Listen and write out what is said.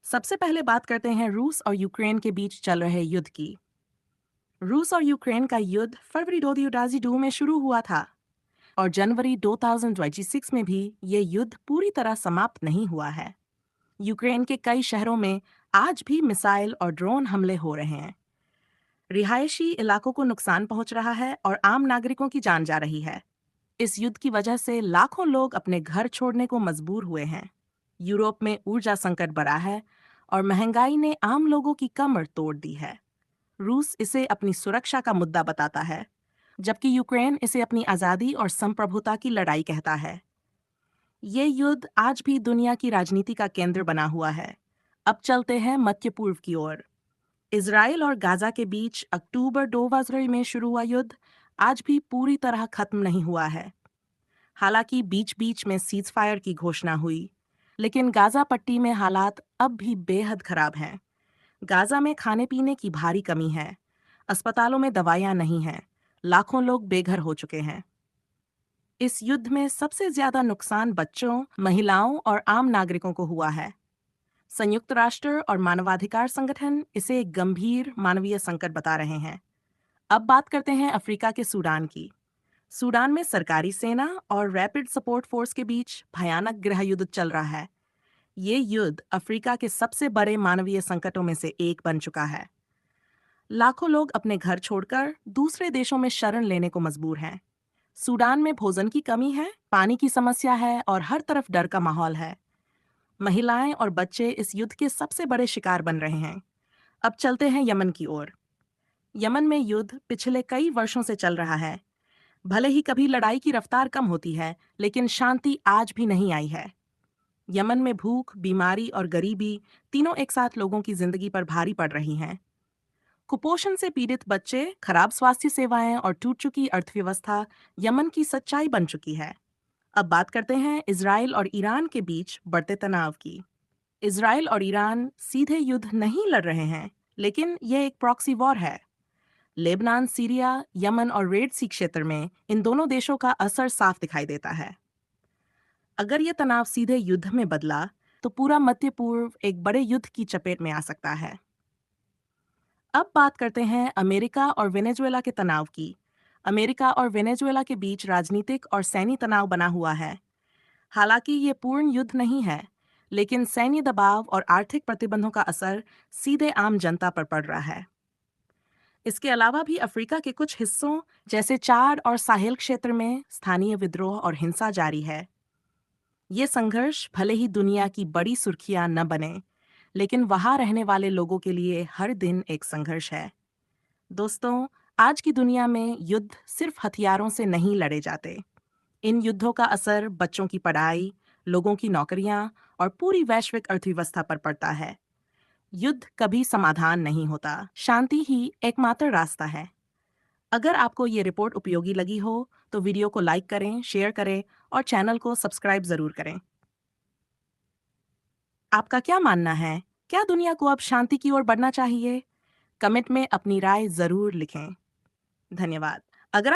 सबसे पहले बात करते हैं रूस और यूक्रेन के बीच चल रहे युद्ध की। रूस और यूक्रेन का युद्ध फरवरी 2022 में शुरू हुआ था और जनवरी 2026 में भी ये युद्ध पूरी तरह समाप्त नहीं हुआ है। यूक्रेन के कई शहरों में आज भी मिसाइल और ड्रोन हमले हो रहे हैं। रिहायशी इलाकों को नुकसान पहुंच रहा है और आम नागरिकों की जान जा रही है। इस युद्ध की वजह से लाखों लोग अपने घर छोड़ने को मजबूर हुए हैं। यूरोप में ऊर्जा संकट बढ़ा है और महंगाई ने आम लोगों की कमर तोड़ दी है। रूस इसे अपनी सुरक्षा का मुद्दा बताता है, जबकि यूक्रेन इसे अपनी आज़ादी और संप्रभुता की लड़ाई कहता है। ये युद्ध आज भी दुनिया की राजनीति का केंद्र बना हुआ है। अब चलते हैं मध्य पूर्व की ओर। इसराइल और गाजा के बीच अक्टूबर 2023 में शुरू हुआ युद्ध आज भी पूरी तरह खत्म नहीं हुआ है। हालांकि बीच बीच में सीज फायर की घोषणा हुई, लेकिन गाजा पट्टी में हालात अब भी बेहद खराब हैं। गाजा में खाने पीने की भारी कमी है, अस्पतालों में दवाइयां नहीं हैं, लाखों लोग बेघर हो चुके हैं। इस युद्ध में सबसे ज्यादा नुकसान बच्चों, महिलाओं और आम नागरिकों को हुआ है। संयुक्त राष्ट्र और मानवाधिकार संगठन इसे एक गंभीर मानवीय संकट बता रहे हैं। अब बात करते हैं अफ्रीका के सूडान की। सूडान में सरकारी सेना और रैपिड सपोर्ट फोर्स के बीच भयानक गृह युद्ध चल रहा है। ये युद्ध अफ्रीका के सबसे बड़े मानवीय संकटों में से एक बन चुका है। लाखों लोग अपने घर छोड़कर दूसरे देशों में शरण लेने को मजबूर हैं। सूडान में भोजन की कमी है, पानी की समस्या है और हर तरफ डर का माहौल है। महिलाएं और बच्चे इस युद्ध के सबसे बड़े शिकार बन रहे हैं। अब चलते हैं यमन की ओर। यमन में युद्ध पिछले कई वर्षों से चल रहा है। भले ही कभी लड़ाई की रफ्तार कम होती है, लेकिन शांति आज भी नहीं आई है। यमन में भूख, बीमारी और गरीबी तीनों एक साथ लोगों की जिंदगी पर भारी पड़ रही हैं। कुपोषण से पीड़ित बच्चे, खराब स्वास्थ्य सेवाएं और टूट चुकी अर्थव्यवस्था यमन की सच्चाई बन चुकी है। अब बात करते हैं इजराइल और ईरान के बीच बढ़ते तनाव की। इजराइल और ईरान सीधे युद्ध नहीं लड़ रहे हैं, लेकिन यह एक प्रॉक्सी वॉर है। लेबनान, सीरिया, यमन और रेड सी क्षेत्र में इन दोनों देशों का असर साफ दिखाई देता है। अगर ये तनाव सीधे युद्ध में बदला, तो पूरा मध्य पूर्व एक बड़े युद्ध की चपेट में आ सकता है। अब बात करते हैं अमेरिका और वेनेजुएला के तनाव की। अमेरिका और वेनेजुएला के बीच राजनीतिक और सैन्य तनाव बना हुआ है। हालांकि ये पूर्ण युद्ध नहीं है, लेकिन सैन्य दबाव और आर्थिक प्रतिबंधों का असर सीधे आम जनता पर पड़ रहा है। इसके अलावा भी अफ्रीका के कुछ हिस्सों जैसे चाड और साहेल क्षेत्र में स्थानीय विद्रोह और हिंसा जारी है। ये संघर्ष भले ही दुनिया की बड़ी सुर्खियां न बने, लेकिन वहां रहने वाले लोगों के लिए हर दिन एक संघर्ष है। दोस्तों, आज की दुनिया में युद्ध सिर्फ हथियारों से नहीं लड़े जाते। इन युद्धों का असर बच्चों की पढ़ाई, लोगों की नौकरियां और पूरी वैश्विक अर्थव्यवस्था पर पड़ता है। युद्ध कभी समाधान नहीं होता, शांति ही एकमात्र रास्ता है। अगर आपको ये रिपोर्ट उपयोगी लगी हो, तो वीडियो को लाइक करें, शेयर करें और चैनल को सब्सक्राइब जरूर करें। आपका क्या मानना है? क्या दुनिया को अब शांति की ओर बढ़ना चाहिए? कमेंट में अपनी राय जरूर लिखें। धन्यवाद। अगर